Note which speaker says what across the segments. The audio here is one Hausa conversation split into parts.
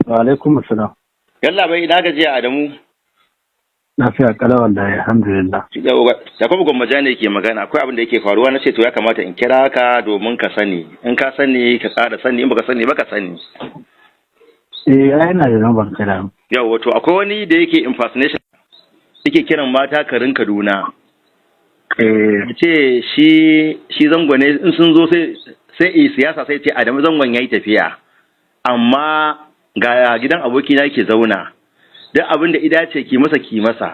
Speaker 1: Wa alaikum assalam.
Speaker 2: Yalla bai ina gajiya Adamu.
Speaker 1: Lafiya kala wallahi alhamdulillah.
Speaker 2: Yakubu Gwammaja ne ke magana, akwai abin da yake faruwa na ce to ya kamata in kira ka domin ka sani. In ka sani ka ƙara sani, in baka sani baka sani.
Speaker 1: Yana da lambar kira.
Speaker 2: Yau wato akwai wani da yake impersonation yake kiran mata karin Kaduna. Ce shi zango ne in sun zo sai siyasa sai ce Adamu zangon yayi tafiya. Amma ga gidan abokina yake zauna. Duk abin da ida ce ki masa.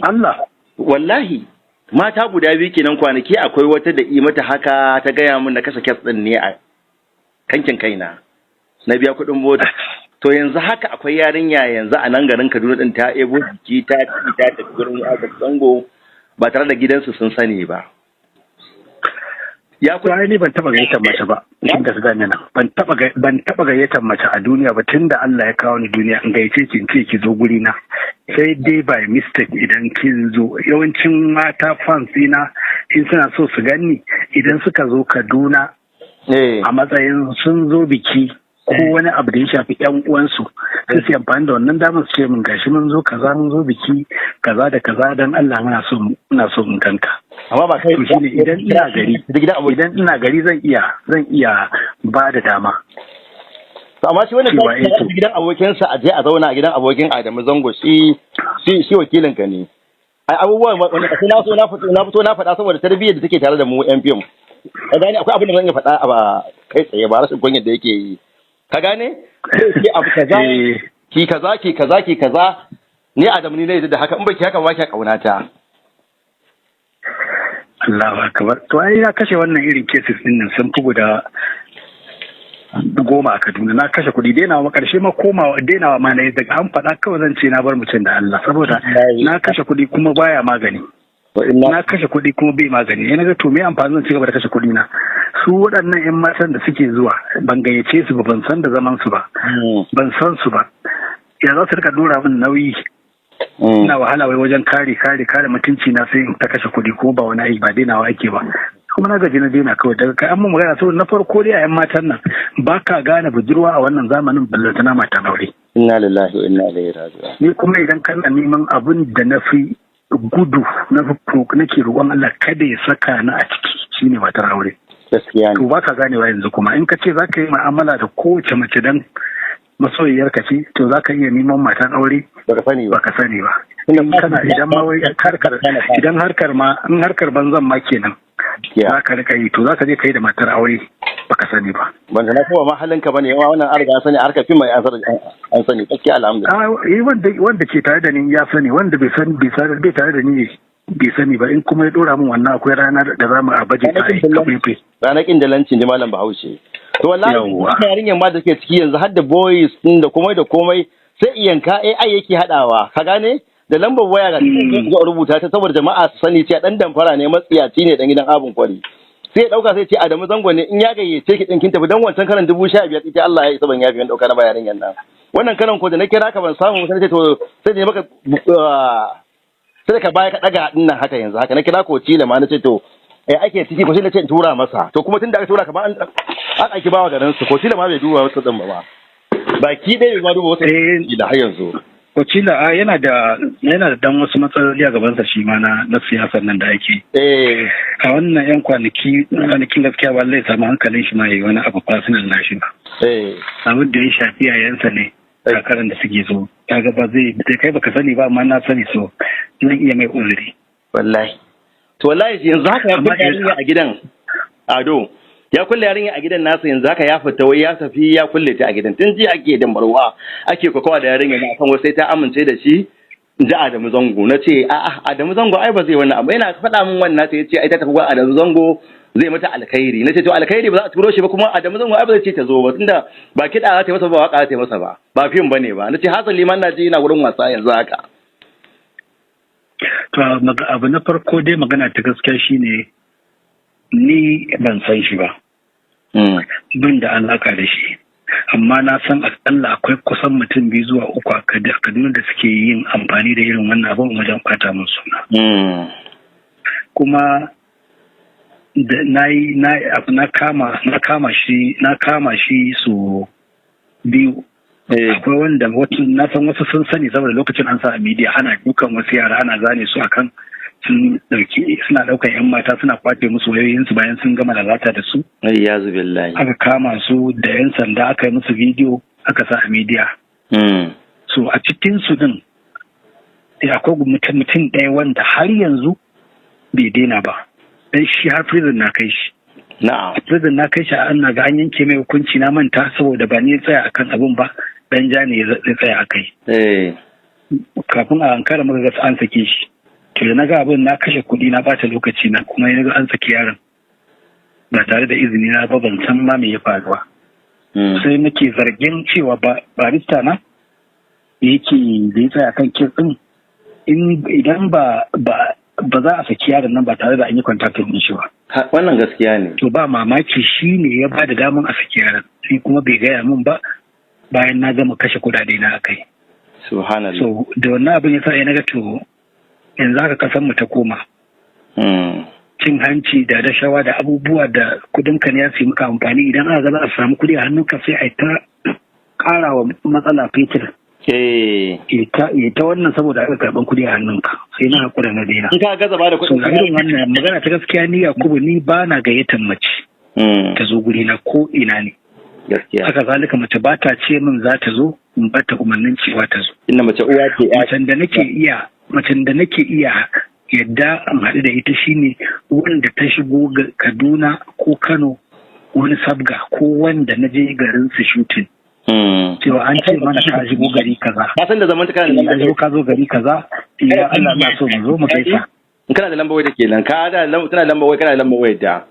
Speaker 1: Allah.
Speaker 2: Wallahi, mata guda biyu kenan kwanaki akwai wata da mata haka ta gaya min na kasa kes ɗin ne a kankin kaina. Na biya kuɗin mota. To yanzu haka akwai yarinya yanzu a nan garin Kaduna ɗin ta ebo jiki ta tafi gurin aka zango ba tare da gidansu sun sani ba.
Speaker 1: Ya kuwa ni ban taba gayyatar mace ba tun da su gane nan ban taba gayyatar mace a duniya ba tun da Allah ya kawo ni duniya in gayyace ki zo guri na sai dai by mistake idan kin zo yawancin mata fans ina in suna so su gani idan suka zo Kaduna a matsayin sun zo biki ko wani abu da ya shafi yan uwansu sai su amfani da wannan damar su ce min gashi mun zo kaza mun zo biki kaza da kaza dan Allah muna so mun ganka.
Speaker 2: Amma ba kai
Speaker 1: shine idan ina gari zan iya ba da dama.
Speaker 2: To amma shi wannan gidan abokinsa a je a zauna a gidan abokin Adamu Zango shi wakilin ka ne. Ai abubuwan wanda sai na fito na faɗa saboda tarbiyyar da take tare da mu yan fim. Ka gane akwai abin da zan iya faɗa a ba kai tsaye ba rashin kunyar da yake yi. Ka gane? Sai abu kaza ki kaza ni Adamu ne zai da haka in baki haka ba ki kaunata.
Speaker 1: Allahu akbar. To ai na kashe wannan irin cases din nan sun fi guda 10 a Kaduna. Na kashe kuɗi dainawa karshe ma komawa dainawa ma nayi daga an faɗa kawai zan ce na bar mutum da Allah saboda na kashe kuɗi kuma baya magani. Na kashe kuɗi kuma bai magani. Yana ga to me amfani zan ci gaba da kashe kuɗi na. Su waɗannan 'yan matan da suke zuwa ban gayyace su ba ban san da zaman su ba. Ban san su ba. Ya za su rika dora min nauyi. Ina wahala wai wajen kare mutunci na sai in ta kashe kuɗi ko ba wani aiki ba dainawa ake ba kuma na gaji na daina kawai daga kai an mu magana saboda na farko dai a yan matan nan ba ka gane budurwa a wannan zamanin ballantana matan aure.
Speaker 2: Inna lillahi wa inna ilaihi raji'un.
Speaker 1: Ni kuma idan kana neman abin da na fi gudu nake roƙon Allah kada ya saka ni a ciki shine matar aure.
Speaker 2: Gaskiya ne.
Speaker 1: To ba ka ganewa yanzu kuma in ka ce za ka yi mu'amala da kowace mace dan masoyiyar ka ce to za ka iya neman matan aure
Speaker 2: baka sani
Speaker 1: ba idan ma wai idan harkar banzan ma kenan za ka rika yi to za ka je ka yi da matar aure baka sani ba
Speaker 2: ban na kuma ma halinka bane yawa wannan an riga sani harkar fim mai an sani gaskiya alhamdulillah
Speaker 1: wanda ke tare da ni ya sani wanda bai tare da ni bai sani ba in kuma ya dora min wannan akwai ranar da za mu a baje ta yi
Speaker 2: ranakin da lancin da malam Bahaushe. To wallahi yarinyar ma da ke ciki yanzu har da boys din da komai sai iyanka AI yake hadawa ka gane da lambar waya ga ga rubuta ta saboda jama'a su sani cewa dan damfara ne matsiyaci ne dan gidan abun kwari sai ya dauka sai ce Adamu Zango ne in ya gayyace ki din kin tafi dan wancan karan 15,000 ita Allah ya isa ban yafi ban dauka na bayanin yan nan wannan karan ko da na kira ka ban samu sai ce to sai ne maka sai ka baya ka daga din nan haka yanzu haka na kira ko cile ma na ce to ake ciki ko sai na ce in tura masa to kuma tunda aka tura ka ba an aiki bawa garin su ko cile ma bai duba wasu din ba baki ɗaya bai duba wasu da har yanzu
Speaker 1: Kocila yana da dan wasu matsaloli a gabansa shi ma na siyasar nan da ake. A wannan 'yan kwanakin gaskiya ba zai samu hankalin shi ma yi wani abu personal nashi ba. Abin da ya shafi yayansa ne kakaran da suke so. Kaga ba zai kai baka sani ba amma na sani so zan iya mai uzuri.
Speaker 2: Wallahi. To wallahi yanzu haka ya kulle yarinya a gidan Ado. Ya kulle yarinya a gidan nasa yanzu haka ya fita wai ya tafi ya kulle ta a gidan tun jiya ake da marwa ake kokawa da yarinya na kan sai ta amince da shi ji Adamu Zango na ce a'a Adamu Zango ai ba zai wannan abu yana faɗa min wannan sai ya ce ai ta tafi gwa Adamu Zango zai mata alkhairi na ce to alkhairi ba za a turo shi ba kuma Adamu Zango ai ba zai ce ta zo ba tunda ba kiɗa za ta yi masa ba waka za ta yi masa ba fim bane ba na ce hasali ma na ji ina gurin wasa yanzu haka.
Speaker 1: To abu na farko dai magana ta gaskiya shine ni ban san shi ba. Bin da alaka da shi amma na san akalla akwai kusan mutum 2 zuwa 3 a Kaduna da suke yin amfani da irin wannan abin wajen ɓata min suna. Kuma da na kama shi su biyu. Akwai wanda na san wasu sun sani saboda lokacin an sa a media ana dukan wasu yara ana zane su akan suna daukan yan mata suna kwace musu wayoyinsu bayan sun gama lalata da su.
Speaker 2: Ayyazu billahi.
Speaker 1: Aka kama su da yan sanda aka yi musu bidiyo aka sa a media. So a cikin su din akwai mutum ɗaya wanda har yanzu bai daina ba. Dan shi har prison na kai shi.
Speaker 2: Na'am.
Speaker 1: Prison na kai shi an ga an yanke mai hukunci na manta saboda ba ni ya tsaya akan abun ba dan ja ne ya tsaya akai. Kafin a ankara muka ga an sake shi. To da na ga abin na kashe kuɗi na bata lokaci na kuma ya ga an saki yaron ba tare da izini na ba ban san ma me ya faruwa. Sai nake zargin cewa barista na yake da ya tsaya kan kes din idan ba za a saki yaron nan ba tare da an yi kwantaktin din shi ba.
Speaker 2: Wannan gaskiya ne.
Speaker 1: To ba mamaki shi ne ya ba da daman a saki yaron sai kuma bai gaya min ba bayan na gama kashe kuɗaɗe na akai.
Speaker 2: Subhanallah.
Speaker 1: So da wannan abin ya sa ya naga to yanzu haka kasan mu ta koma. Cin hanci da rashawa da abubuwa da kudin ka ne ya maka amfani idan aka za a samu kudi a hannunka sai a ta kara wa matsala fetur. Ta wannan saboda aka karban kudi a hannunka sai na hakura na daina.
Speaker 2: In ka gaza ba da kudin.
Speaker 1: So irin wannan magana ta gaskiya ni Yakubu ni ba na gayyatar mace. Ta zo guri na ko ina ne.
Speaker 2: Gaskiya.
Speaker 1: Haka zalika mace ba ta ce min za ta zo in bata umarnin cewa ta zo.
Speaker 2: Inda mace uwa ce.
Speaker 1: Macen da nake iya yadda an haɗu da ita shine wanda ta shigo Kaduna ko Kano wani sabga ko wanda na je garin su shooting. Cewa an ce mana ka shigo gari kaza.
Speaker 2: Ka san da zaman kana da
Speaker 1: lamba. Ka zo gari kaza. Ya Allah na so mu zo mu gaisa.
Speaker 2: Kana da lamba wai da kenan. Tana da lamba wai kana da lamba wai da.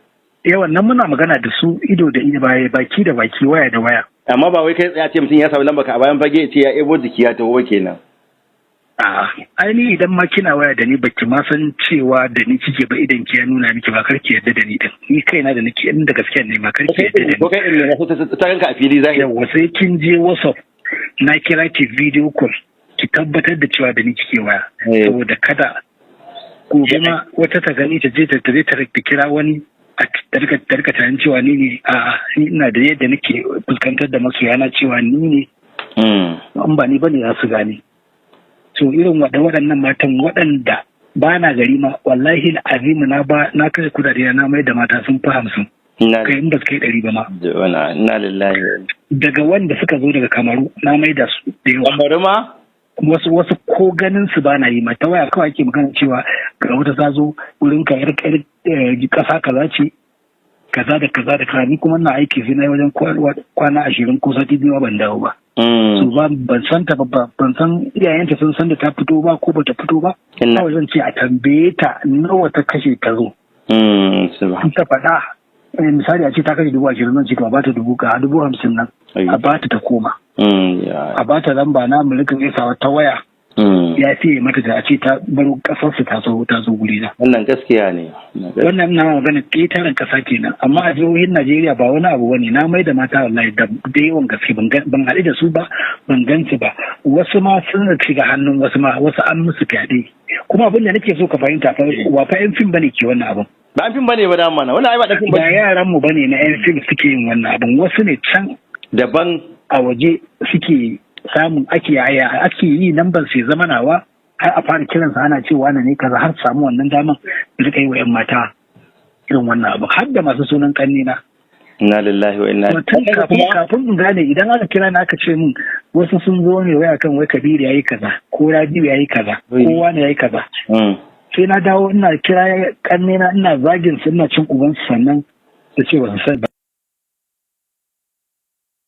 Speaker 1: Wannan muna magana da su ido da ido baki da baki waya da waya.
Speaker 2: Amma ba wai kai tsaya ce mutum ya samu lamba ka a bayan fage ce ya ebo jiki ya taho kenan.
Speaker 1: Ainihi idan ma kina waya da ni baki ma san cewa da ni kike ba idan ki ya nuna miki ba karki yadda da ni din ni kaina da nake inda gaskiya ne ma karki yadda da ni
Speaker 2: ko kai ne na ta ranka a fili zai
Speaker 1: yawa sai kin je WhatsApp na kira ki video call ki tabbatar da cewa da ni kike waya saboda kada gobe ma wata ta gani ta je ta kira wani a tarka tunanin cewa ni ne ni ina da yadda nake fuskantar da masoyana cewa ni ne an ba ni bane za su gane. So irin waɗannan matan waɗanda ba na gari ma wallahi azimu na kashe kudade na mai da mata sun fi 50 kai in ba su kai 100 ba ma.
Speaker 2: Na lillahi.
Speaker 1: Daga wanda suka zo daga Kamaru na mai da su da yawa.
Speaker 2: Kamaru ma?
Speaker 1: Wasu ko ganin su ba na yi mata waya kawai ake magana cewa ga wata ta zo wurin ka yar kasa kaza ce kaza da kaza ni kuma na aiki sai na yi wajen kwana 20 ko sati 2 ban dawo ba. So ban san ta ba ban san iyayenta sun san da ta fito ba ko bata fito ba kawai zan ce a tambaye ta nawa ta kashe ta zo ta faɗa misali a ce ta kashe 20,000 zan ce to a bata 50,000 nan a bata ta koma a bata lamba na mulkin gaisawa ta waya ya fiye mata da a ce ta baro kasarsu ta zo guri na.
Speaker 2: Wannan gaskiya ne.
Speaker 1: Wannan na magana ƙetaren ƙasa kenan amma a jihohin Najeriya ba wani abu bane na mai da mata wallahi da yawan gaske ban haɗu da su ba ban gansu ba wasu ma sun shiga hannun wasu an musu fyaɗe kuma abin da nake so ka fahimta wa fa yan fim bane ke wannan abin.
Speaker 2: Ba fim bane ba dama wannan ai ba da fim ba.
Speaker 1: Ba yaran mu bane na yan fim suke yin wannan abin wasu ne can
Speaker 2: daban
Speaker 1: a waje suke samun ake yi lambar sai zama nawa har a fara kiransa ana cewa na ne kaza har samu wannan daman rika yi wa 'yan mata irin wannan abu har da masu sunan kannina.
Speaker 2: Inna lillahi wa inna
Speaker 1: ilaihi kafin in gane idan aka kira na aka ce min wasu sun zo ne waya kan wai Kabiru yayi kaza ko Rabiu yayi kaza ko wani yayi kaza sai na dawo ina kira kannina ina zagin su ina cin ubansu sannan da ce ba su san